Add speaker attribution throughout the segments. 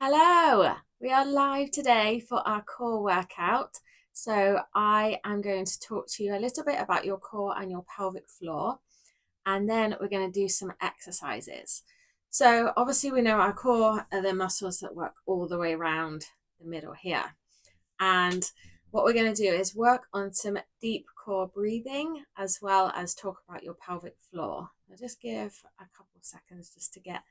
Speaker 1: Hello, we are live today for our core workout. So I am going to talk to you a little bit about your core and your pelvic floor, and then we're going to do some exercises. So obviously we know our core are the muscles that work all the way around the middle here. And what we're going to do is work on some deep core breathing as well as talk about your pelvic floor. I'll just give a couple of seconds just to get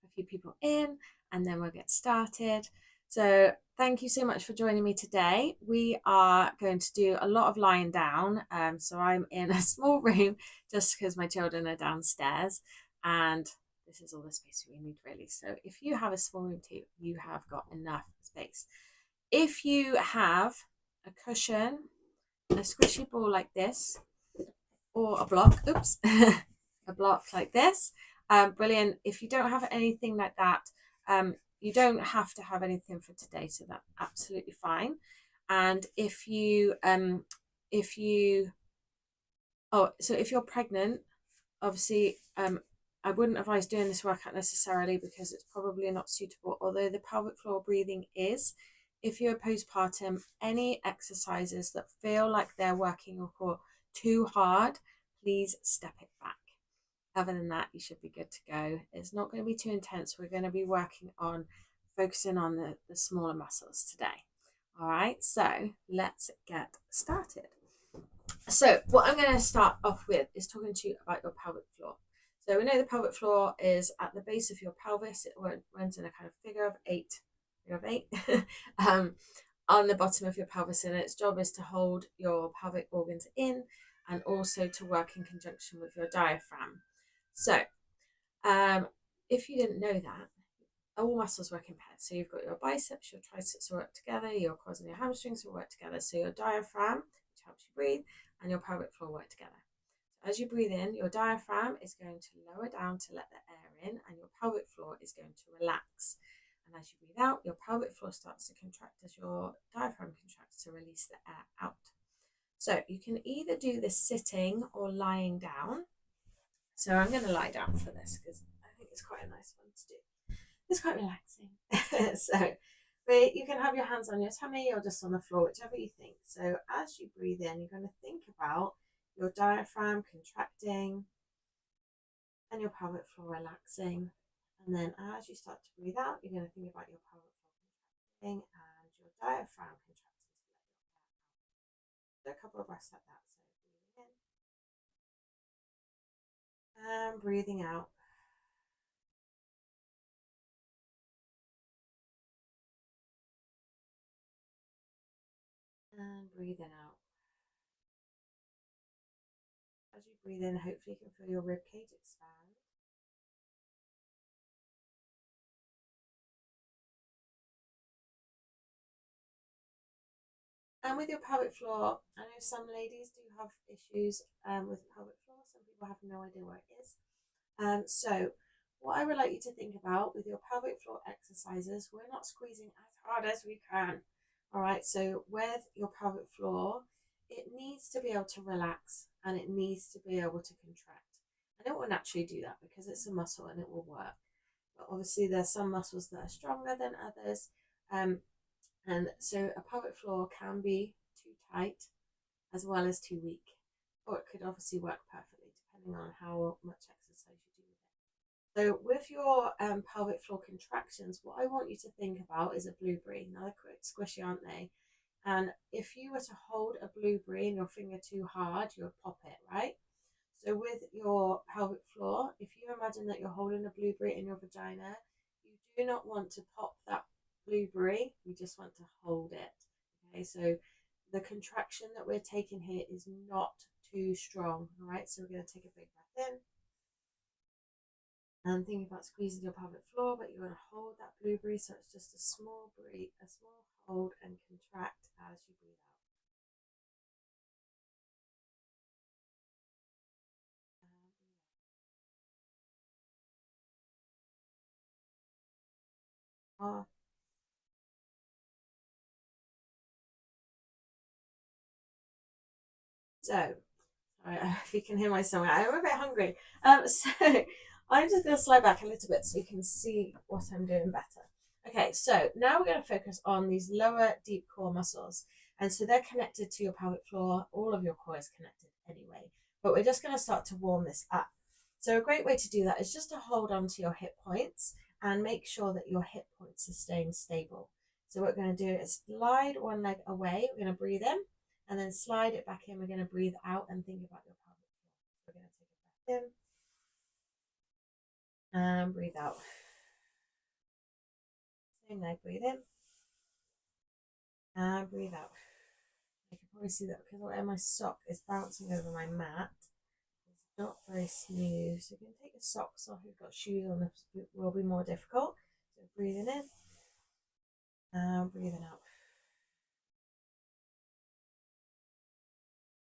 Speaker 1: a few people in and then we'll get started. So thank you so much for joining me today. We are going to do a lot of lying down. So I'm in a small room just because my children are downstairs and this is all the space we need really. So if you have a small room too, you have got enough space. If you have a cushion, a squishy ball like this, or a block, oops, a block like this, brilliant. If you don't have anything like that, you don't have to have anything for today, so that's absolutely fine. And if you're pregnant, obviously, I wouldn't advise doing this workout necessarily because it's probably not suitable, although the pelvic floor breathing is. If you're postpartum, any exercises that feel like they're working your core too hard, please step it back. Other than that, you should be good to go. It's not going to be too intense. We're going to be focusing on the smaller muscles today. All right, so let's get started. So what I'm going to start off with is talking to you about your pelvic floor. So we know the pelvic floor is at the base of your pelvis. It runs in a kind of figure of eight on the bottom of your pelvis, and its job is to hold your pelvic organs in and also to work in conjunction with your diaphragm. So if you didn't know that, all muscles work in pairs. So you've got your biceps, your triceps will work together, your quads and your hamstrings will work together. So your diaphragm, which helps you breathe, and your pelvic floor work together. As you breathe in, your diaphragm is going to lower down to let the air in, and your pelvic floor is going to relax. And as you breathe out, your pelvic floor starts to contract as your diaphragm contracts to release the air out. So you can either do this sitting or lying down. So I'm going to lie down for this because I think it's quite a nice one to do. It's quite relaxing. So but you can have your hands on your tummy or just on the floor, whichever you think. So as you breathe in, you're going to think about your diaphragm contracting and your pelvic floor relaxing. And then as you start to breathe out, you're going to think about your pelvic floor contracting and your diaphragm contracting to let your air out. So a couple of breaths like that. So breathing in and breathing out. And breathing out. As you breathe in, hopefully you can feel your ribcage expand. And with your pelvic floor, I know some ladies do have issues with pelvic floor. Some people have no idea where it is. So what I would like you to think about with your pelvic floor exercises, we're not squeezing as hard as we can. All right, so with your pelvic floor, it needs to be able to relax and it needs to be able to contract. And it will naturally do that because it's a muscle and it will work. But obviously there's some muscles that are stronger than others. And so a pelvic floor can be too tight as well as too weak. Or it could obviously work perfectly depending on how much exercise you do with it. So with your pelvic floor contractions, what I want you to think about is a blueberry. Now they're quite squishy, aren't they? And if you were to hold a blueberry in your finger too hard, you would pop it, right? So with your pelvic floor, if you imagine that you're holding a blueberry in your vagina, you do not want to pop that blueberry, you just want to hold it. Okay, so the contraction that we're taking here is not too strong. All right, so we're going to take a big breath in and think about squeezing your pelvic floor, but you're going to hold that blueberry, so it's just a small breathe, a small hold and contract as you breathe out. So sorry, if you can hear my stomach, I'm a bit hungry. So I'm just going to slide back a little bit so you can see what I'm doing better. Okay, so now we're going to focus on these lower deep core muscles. And so they're connected to your pelvic floor. All of your core is connected anyway. But we're just going to start to warm this up. So a great way to do that is just to hold on to your hip points and make sure that your hip points are staying stable. So what we're going to do is slide one leg away. We're going to breathe in and then slide it back in. We're going to breathe out and think about your pelvic floor. We're going to take a breath in and breathe out. Same leg, breathe in and breathe out. I can probably see that because my sock is bouncing over my mat. It's not very smooth. So you can take the socks off. If you've got shoes on, it will be more difficult. So breathing in and breathing out.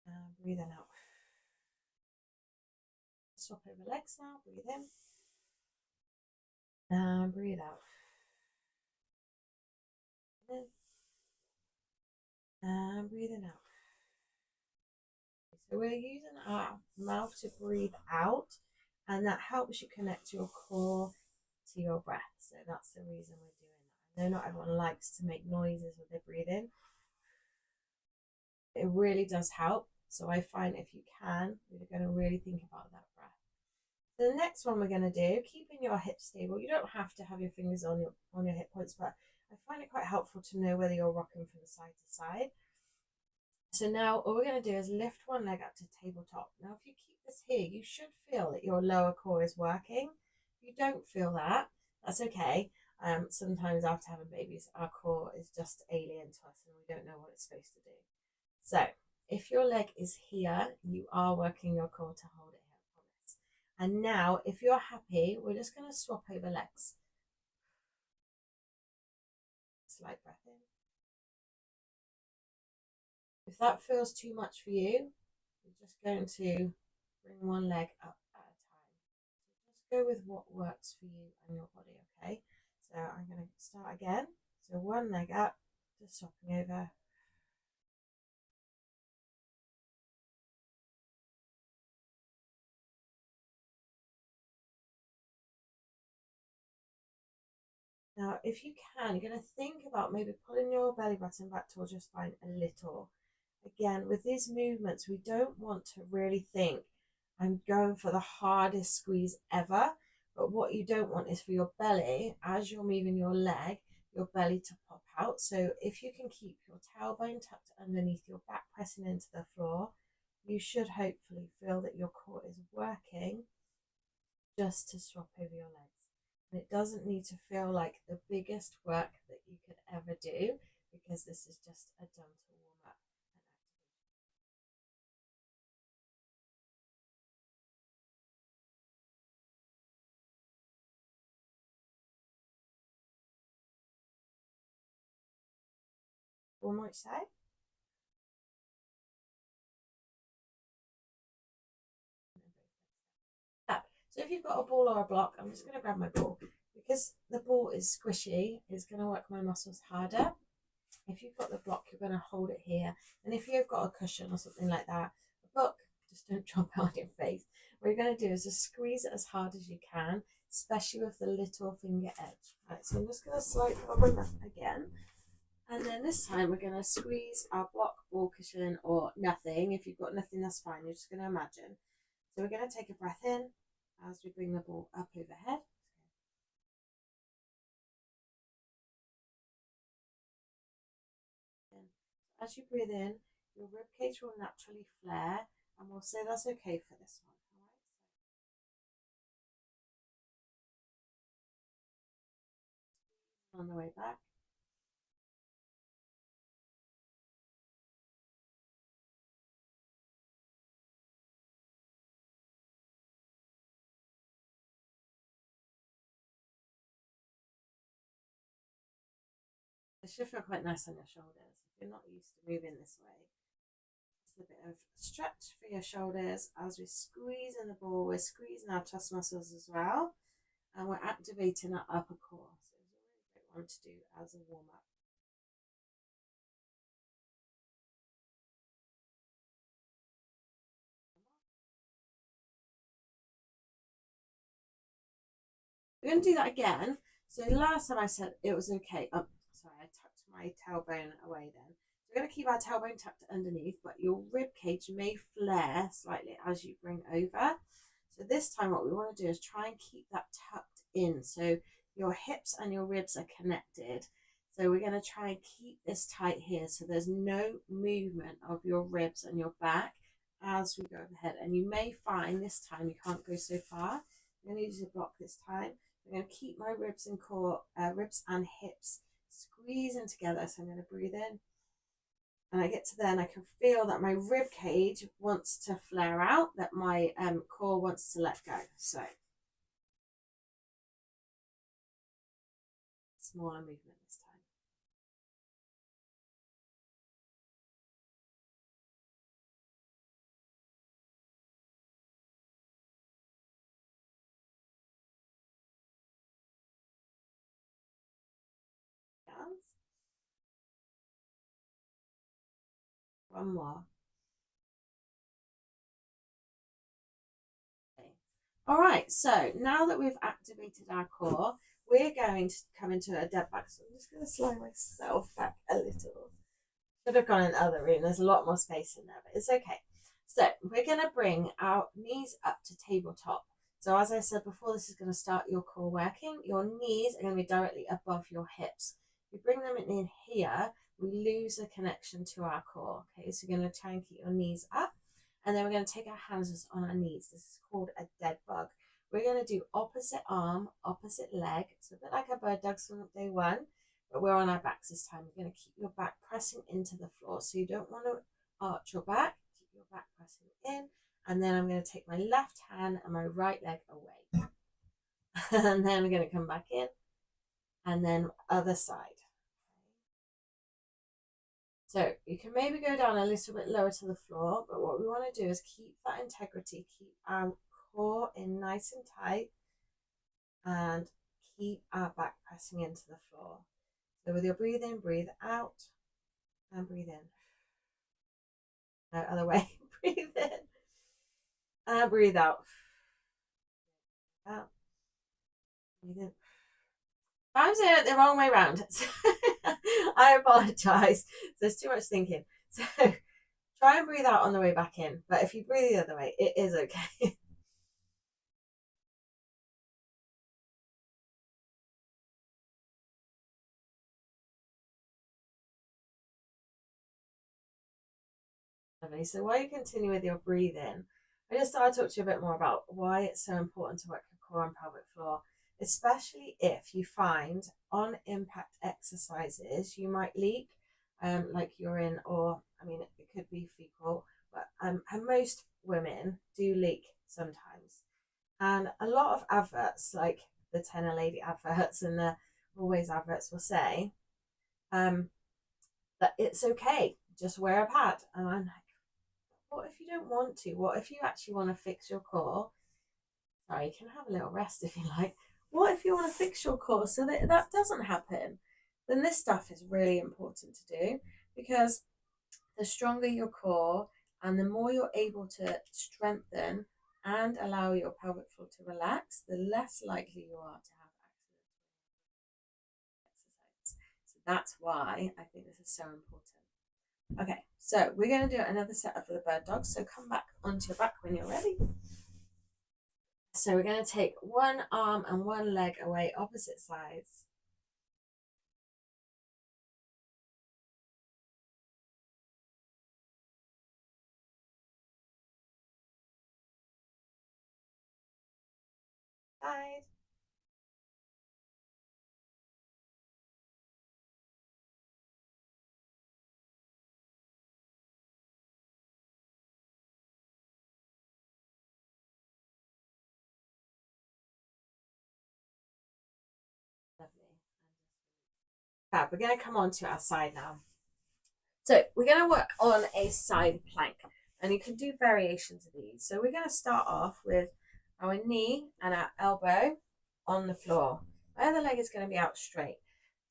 Speaker 1: And breathing out. Swap over legs now. Breathe in and breathe out. In and breathing out. So we're using our mouth to breathe out, and that helps you connect your core to your breath. So that's the reason we're doing that. I know not everyone likes to make noises when they breathe in. It really does help. So I find if you can, you're going to really think about that breath. So the next one we're going to do, keeping your hips stable. You don't have to have your fingers on your hip points, but I find it quite helpful to know whether you're rocking from side to side. So now all we're going to do is lift one leg up to tabletop. Now if you keep this here, you should feel that your lower core is working. If you don't feel that, that's okay. Sometimes after having babies, our core is just alien to us and we don't know what it's supposed to do. So if your leg is here, you are working your core to hold it here, I promise. And now if you're happy, we're just going to swap over legs. Slight breath in. If that feels too much for you, you're just going to bring one leg up at a time. So just go with what works for you and your body, okay? So I'm going to start again. So one leg up, just swapping over. Now, if you can, you're going to think about maybe pulling your belly button back towards your spine a little. Again, with these movements, we don't want to really think, I'm going for the hardest squeeze ever. But what you don't want is for your belly, as you're moving your leg, your belly to pop out. So if you can keep your tailbone tucked underneath your back, pressing into the floor, you should hopefully feel that your core is working just to swap over your legs. And it doesn't need to feel like the biggest work that you could ever do, because this is just a gentle warm up and activation. One more side. So if you've got a ball or a block, I'm just going to grab my ball. Because the ball is squishy, it's going to work my muscles harder. If you've got the block, you're going to hold it here. And if you've got a cushion or something like that, a book, just don't drop it on your face. What you're going to do is just squeeze it as hard as you can, especially with the little finger edge. Right, so I'm just going to slide over that again. And then this time we're going to squeeze our block, ball, cushion, or nothing. If you've got nothing, that's fine. You're just going to imagine. So we're going to take a breath in as we bring the ball up overhead. As you breathe in, your rib cage will naturally flare, and we'll say that's okay for this one. All right. On the way back. It should feel quite nice on your shoulders. If you're not used to moving this way, just a bit of stretch for your shoulders. As we squeeze in the ball, we're squeezing our chest muscles as well, and we're activating our upper core. So it's a really great one to do as a warm up. We're going to do that again. So last time I said it was okay. Sorry, I tucked my tailbone away then. So we're going to keep our tailbone tucked underneath, but your rib cage may flare slightly as you bring over. So this time what we want to do is try and keep that tucked in. So your hips and your ribs are connected. So we're going to try and keep this tight here so there's no movement of your ribs and your back as we go ahead. And you may find this time you can't go so far. I'm going to use a block this time. I'm going to keep my ribs and core, ribs and hips squeezing together. So I'm going to breathe in. And I get to there and I can feel that my rib cage wants to flare out, that my core wants to let go. So smaller movement this time. One more. Okay. All right, so now that we've activated our core, we're going to come into a dead back. So I'm just going to slide myself back a little. Should have gone in the other room. There's a lot more space in there, but it's okay. So we're going to bring our knees up to tabletop. So as I said before, this is going to start your core working. Your knees are going to be directly above your hips. If you bring them in here, we lose the connection to our core. Okay, so you're going to try and keep your knees up. And then we're going to take our hands on our knees. This is called a dead bug. We're going to do opposite arm, opposite leg. It's a bit like a bird dog swim day one, but we're on our backs this time. You're going to keep your back pressing into the floor. So you don't want to arch your back. Keep your back pressing in. And then I'm going to take my left hand and my right leg away. And then I'm going to come back in. And then other side. So you can maybe go down a little bit lower to the floor, but what we want to do is keep that integrity, keep our core in nice and tight, and keep our back pressing into the floor. So with your breathe in, breathe out, and breathe in. No, other way. Breathe in, and breathe out. Out. Breathe in. I'm saying it the wrong way around. I apologize. There's too much thinking. So try and breathe out on the way back in. But if you breathe the other way, it is okay. Lovely. So while you continue with your breathing, I just thought I'd talk to you a bit more about why it's so important to work your core and pelvic floor, especially if you find on impact exercises you might leak, like urine, or I mean, it could be fecal, but and most women do leak sometimes. And a lot of adverts, like the Tenor Lady adverts and the Always adverts, will say that it's okay, just wear a pad. And I'm like, what if you don't want to? What if you actually want to fix your core? Sorry, you can have a little rest if you like. What if you want to fix your core so that that doesn't happen? Then this stuff is really important to do, because the stronger your core and the more you're able to strengthen and allow your pelvic floor to relax, the less likely you are to have accidents. So that's why I think this is so important. Okay, so we're going to do another setup for the bird dog. So come back onto your back when you're ready. So we're going to take one arm and one leg away, opposite sides. Side. Lovely. Fab. We're going to come on to our side now. So we're going to work on a side plank, and you can do variations of these. So we're going to start off with our knee and our elbow on the floor. My other leg is going to be out straight.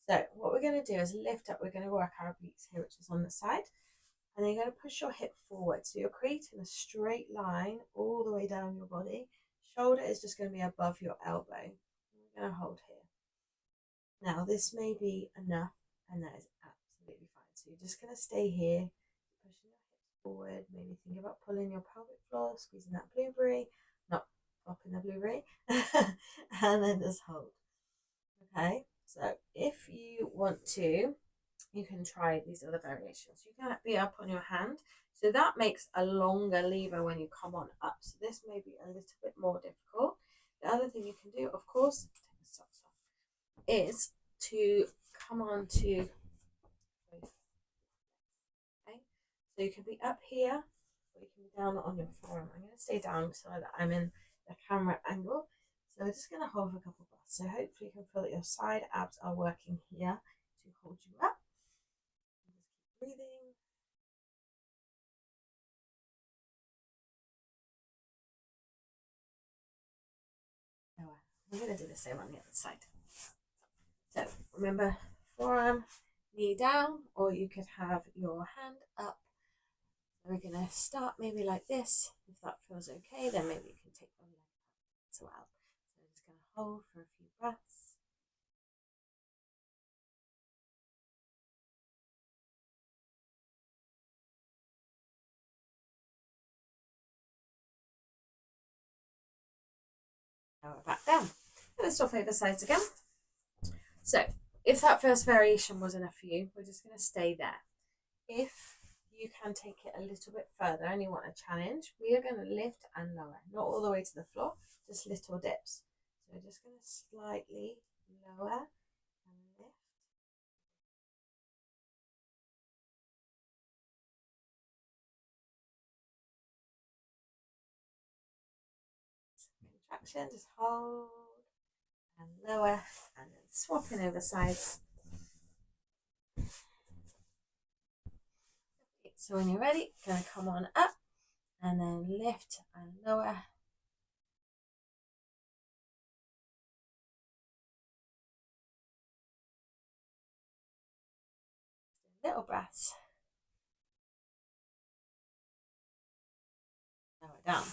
Speaker 1: So what we're going to do is lift up. We're going to work our obliques here, which is on the side. And then you're going to push your hip forward. So you're creating a straight line all the way down your body. Shoulder is just going to be above your elbow. We're going to hold here. Now this may be enough, and that is absolutely fine. So you're just going to stay here, pushing your hips forward, maybe think about pulling your pelvic floor, squeezing that blueberry, not popping the blueberry, and then just hold. Okay, so if you want to, you can try these other variations. You can be up on your hand. So that makes a longer lever when you come on up. So this may be a little bit more difficult. The other thing you can do, of course, take the socks off, is to come on to both. Okay, so you can be up here, or you can be down on your forearm. I'm going to stay down so that I'm in the camera angle. So we're just going to hold for a couple of breaths. So hopefully you can feel that your side abs are working here to hold you up. Just keep breathing. We're going to do the same on the other side. So remember, forearm, knee down, or you could have your hand up. So we're going to start maybe like this. If that feels okay, then maybe you can take your leg up as well. So we're just going to hold for a few breaths. Now we're back down. Let's swap over sides again. So if that first variation was enough for you, we're just going to stay there. If you can take it a little bit further and you want a challenge, we are going to lift and lower, not all the way to the floor, just little dips. So we're just going to slightly lower and lift. Contraction, just hold and lower, and then swapping over sides. So when you're ready, going to come on up and then lift and lower. Little breaths. Lower down.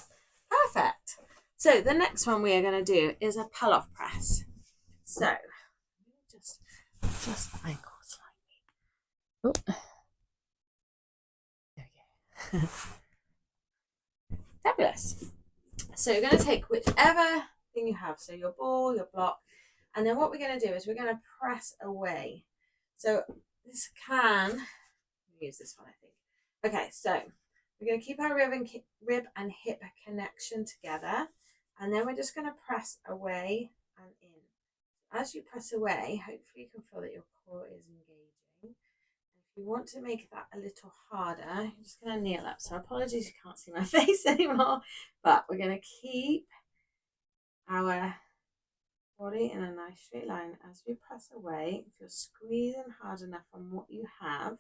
Speaker 1: Perfect. So the next one we are going to do is a pull-off press. So just adjust the ankle slightly. Oh. There we go. Fabulous. So you're going to take whichever thing you have, so your ball, your block, and then what we're going to do is we're going to press away. So this can use this one, I think. Okay, so we're going to keep our rib and hip connection together, and then we're just going to press away and in. As you press away, hopefully you can feel that your core is engaging. If you want to make that a little harder, you're just going to kneel up. So apologies, you can't see my face anymore, but we're going to keep our body in a nice straight line. As we press away, if you're squeezing hard enough on what you have,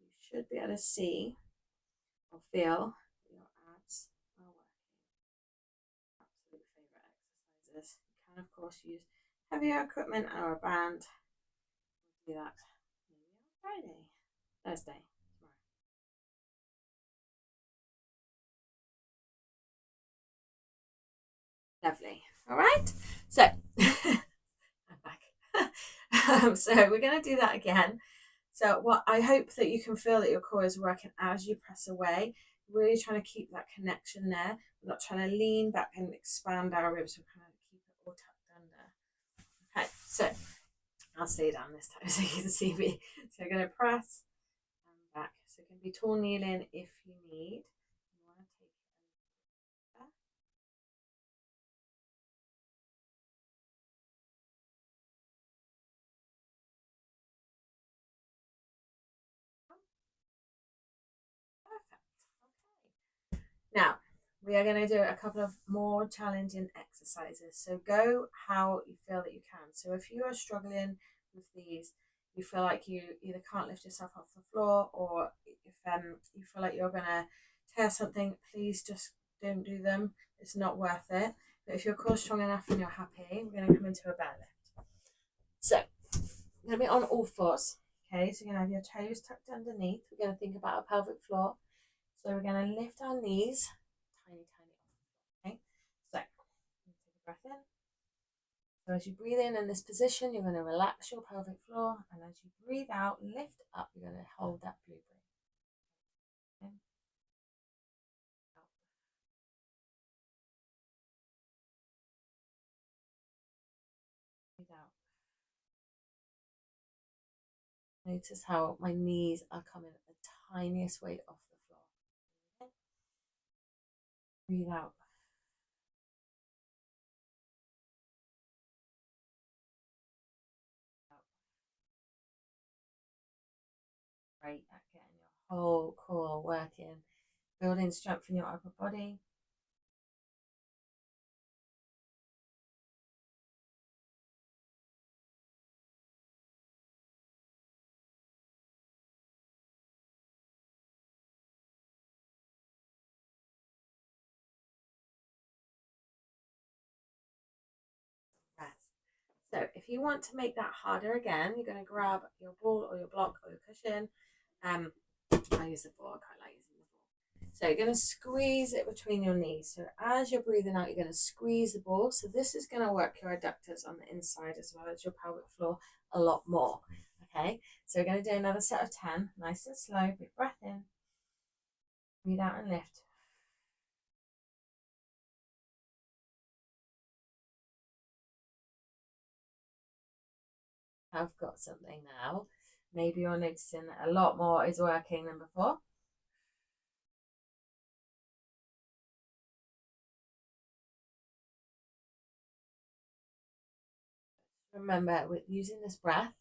Speaker 1: you should be able to see or feel your abs are working. Absolute favorite exercises. You can of course use heavier equipment or a band. We'll do that maybe on Thursday, tomorrow. Lovely. All right. So I'm back. So we're going to do that again. So what I hope that you can feel that your core is working as you press away. Really trying to keep that connection there. We're not trying to lean back and expand our ribs. We're trying to keep it all tucked under. Okay, so I'll stay down this time so you can see me. So we're going to press and back. So it can be tall kneeling if you need. You want to take it back. Perfect. Okay. Now, we are going to do a couple of more challenging exercises. So go how you feel that you can. So if you are struggling with these, you feel like you either can't lift yourself off the floor, or if you feel like you're going to tear something, please just don't do them. It's not worth it. But if your core's strong enough and you're happy, we're going to come into a bear lift. So I'm going to be on all fours. Okay, so you're going to have your toes tucked underneath. We're going to think about our pelvic floor. So we're going to lift our knees tiny. Okay, so take a breath in So as you breathe in this position, you're going to relax your pelvic floor, and as you breathe out, lift up, you're going to hold that blue breath. In, out, breathe out. Notice how my knees are coming the tiniest weight off the floor. Okay. Breathe out. Great at getting your whole core working, building strength in your upper body. Rest. So if you want to make that harder again, you're going to grab your ball or your block or your cushion. I use the ball, I quite like using the ball. So you're going to squeeze it between your knees. So as you're breathing out, you're going to squeeze the ball. So this is going to work your adductors on the inside as well as your pelvic floor a lot more. Okay, so we're going to do another set of 10, nice and slow. Big breath in, breathe out and lift. I've got something now. Maybe you're noticing that a lot more is working than before. Remember, with using this breath,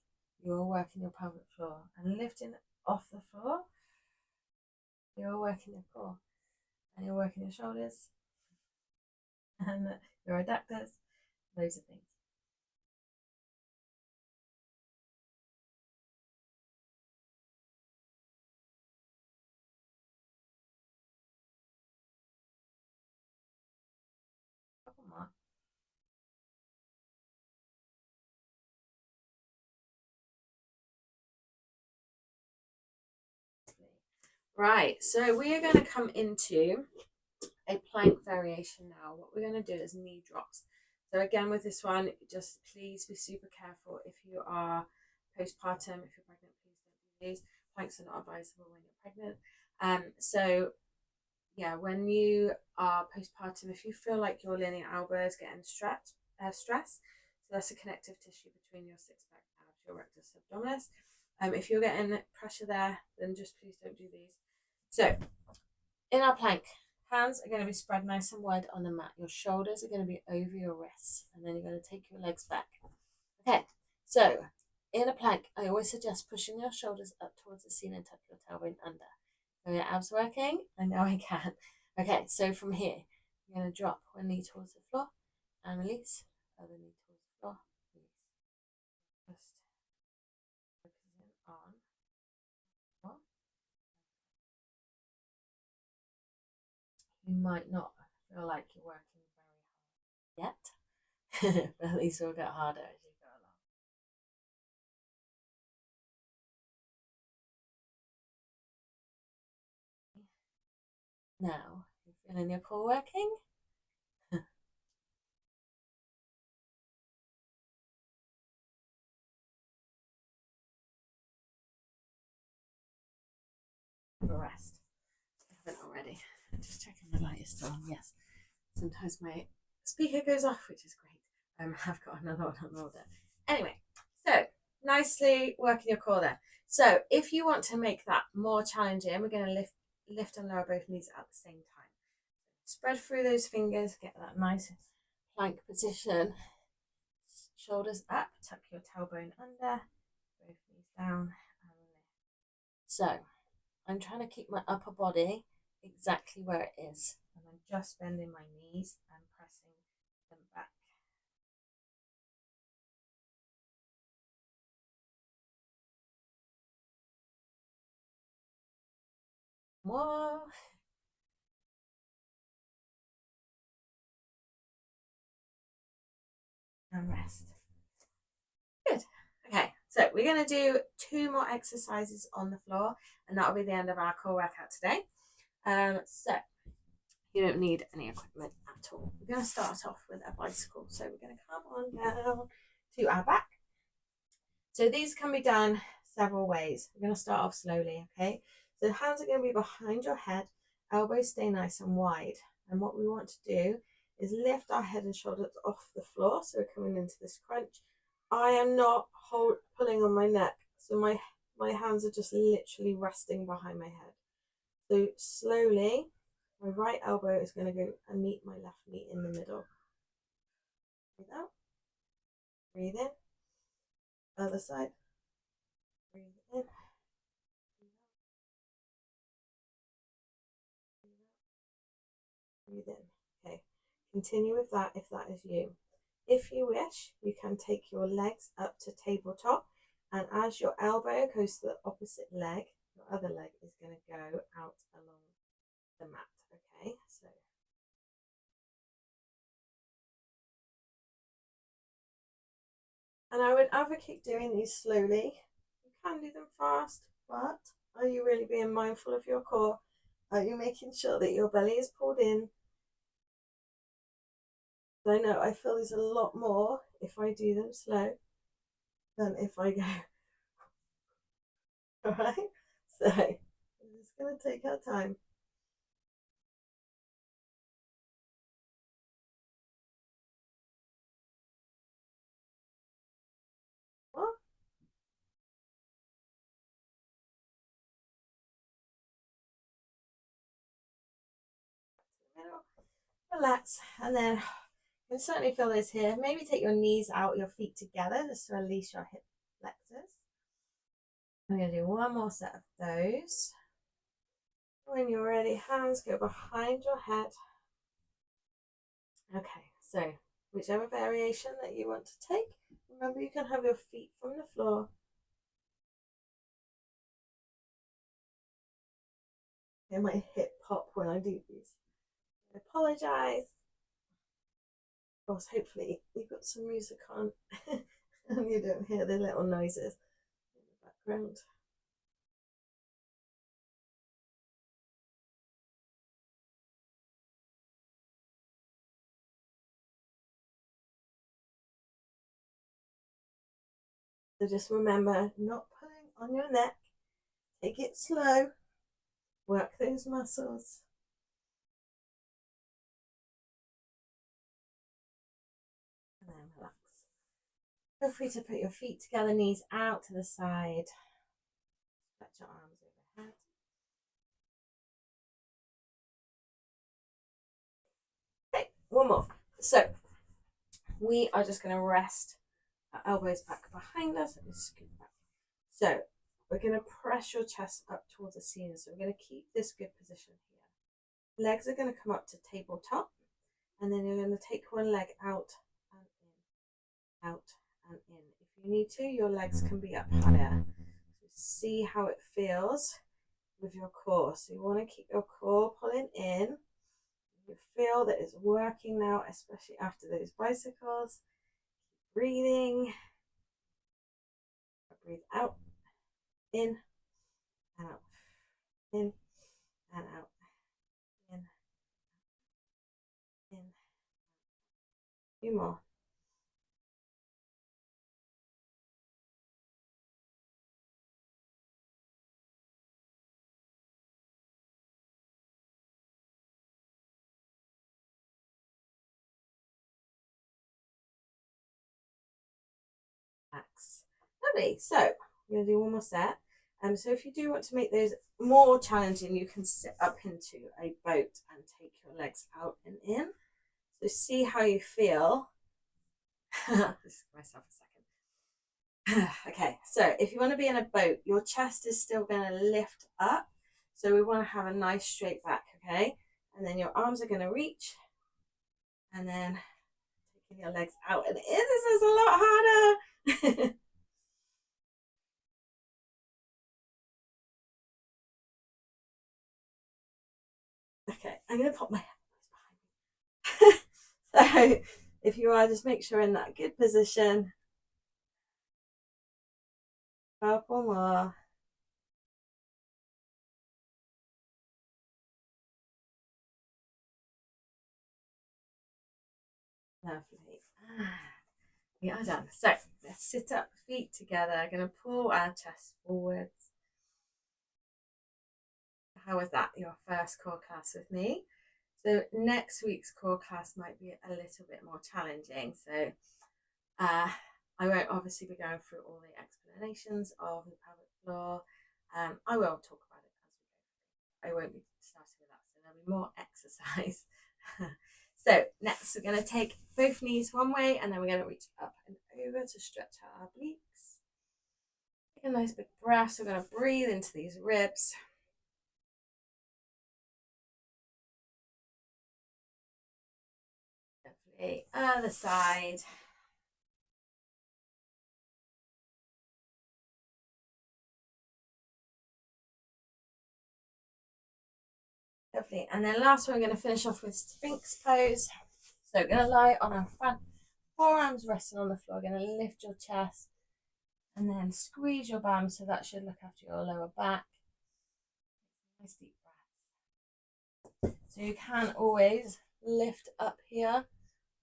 Speaker 1: you're working your pelvic floor and lifting off the floor. You're working your core and you're working your shoulders and your adductors, loads of things. Couple more. Right, so we are going to come into a plank variation now. What we're going to do is knee drops. So again, with this one, just please be super careful if you are postpartum. If you're pregnant, please don't do these. Planks are not advisable when you're pregnant. So yeah, when you are postpartum, if you feel like your linear elbow is getting stress, so that's a connective tissue between your six pack abs, your rectus abdominis. If you're getting pressure there, then just please don't do these. So in our plank, hands are going to be spread nice and wide on the mat. Your shoulders are going to be over your wrists, and then you're going to take your legs back. Okay, so in a plank, I always suggest pushing your shoulders up towards the ceiling, tuck your tailbone under. Are your abs working? I know I can. Okay, so from here, you're going to drop one knee towards the floor and release. Other knee towards the floor, release. Just focusing on floor. You might not feel like you're working very hard yet, but at least it'll get harder as you go along. Now, you're feeling your core working? Rest. I haven't already. I'm just checking the light is still on. Yes. Sometimes my speaker goes off, which is great. I've got another one on order. Anyway, so nicely working your core there. So if you want to make that more challenging, we're going to lift and lower both knees at the same time. Spread through those fingers, get that nice plank position. Shoulders up, tuck your tailbone under, both knees down, and lift. So I'm trying to keep my upper body exactly where it is. And I'm just bending my knees and pressing them back. More. And rest. Good. Okay, so we're going to do 2 more exercises on the floor, and that'll be the end of our core workout today. So You don't need any equipment at all. We're going to start off with a bicycle. So we're going to come on down to our back. So these can be done several ways. We're going to start off slowly, okay? So hands are going to be behind your head, elbows stay nice and wide. And what we want to do is lift our head and shoulders off the floor. So we're coming into this crunch. I am not pulling on my neck. So my hands are just literally resting behind my head. So slowly, my right elbow is going to go and meet my left knee in the middle. Breathe out. Breathe in. Other side. Breathe in. Breathe in. Okay. Continue with that if that is you. If you wish, you can take your legs up to tabletop, and as your elbow goes to the opposite leg, your other leg is going to go out along the mat. Okay, so and I would advocate doing these slowly. You can do them fast, but are you really being mindful of your core? Are you making sure that your belly is pulled in? I know I feel there's a lot more if I do them slow than if I go. All right, so we're just going to take our time. What? Relax, and then you can certainly feel this here. Maybe take your knees out, your feet together, just to release your hip flexors. I'm going to do one more set of those. When you're ready, hands go behind your head. Okay, so whichever variation that you want to take, remember you can have your feet from the floor. Hear my hip pop when I do these. I apologise. Of course, hopefully you've got some music on and you don't hear the little noises in the background. So just remember, not pulling on your neck. Take it slow. Work those muscles. And then relax. Feel free to put your feet together, knees out to the side. Stretch your arms overhead. Okay, one more. So we are just going to rest our elbows back behind us and scoot back. So we're going to press your chest up towards the ceiling. So we're going to keep this good position here. Legs are going to come up to tabletop, and then you're going to take one leg out and in, out and in. If you need to, your legs can be up higher. So see how it feels with your core. So you want to keep your core pulling in. You feel that it's working now, especially after those bicycles. Keep breathing. Breathe out, in and out, in and out, in, in. A few more. Relax. Lovely. So I'm going to do one more set. So if you do want to make those more challenging, you can sit up into a boat and take your legs out and in. So see how you feel. Just give myself a second. Okay, so if you want to be in a boat, your chest is still going to lift up. So we want to have a nice straight back, okay? And then your arms are going to reach. And then taking your legs out and in. This is a lot harder. Okay, I'm going to pop my hands behind me. So if you are, just make sure in that good position. Couple more. Lovely. We are done. So let's sit up, feet together. Going to pull our chest forwards. How was that? Your first core class with me. So next week's core class might be a little bit more challenging. So I won't obviously be going through all the explanations of the pelvic floor. I will talk about it as we go. I won't be starting with that. So there'll be more exercise. So next we're going to take both knees one way and then we're going to reach up and over to stretch out our obliques. Take a nice big breath. So we're going to breathe into these ribs. Lovely. Other side. Lovely. And then last one, we're going to finish off with Sphinx pose. So we're going to lie on our front, forearms resting on the floor. We're going to lift your chest and then squeeze your bum. So that should look after your lower back. Nice deep breath. So you can always lift up here.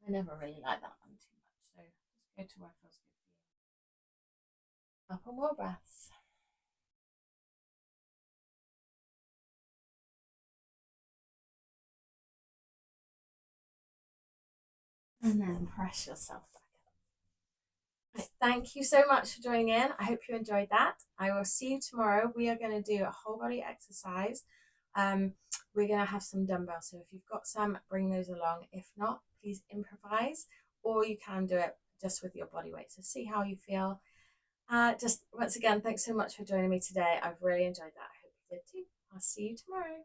Speaker 1: I never really like that one too much. So just go to where feels good for you. Couple more breaths. And then press yourself back up. Right, thank you so much for joining in. I hope you enjoyed that. I will see you tomorrow. We are going to do a whole body exercise. We're going to have some dumbbells. So if you've got some, bring those along. If not, please improvise, or you can do it just with your body weight. So see how you feel. Just once again, thanks so much for joining me today. I've really enjoyed that. I hope you did too. I'll see you tomorrow.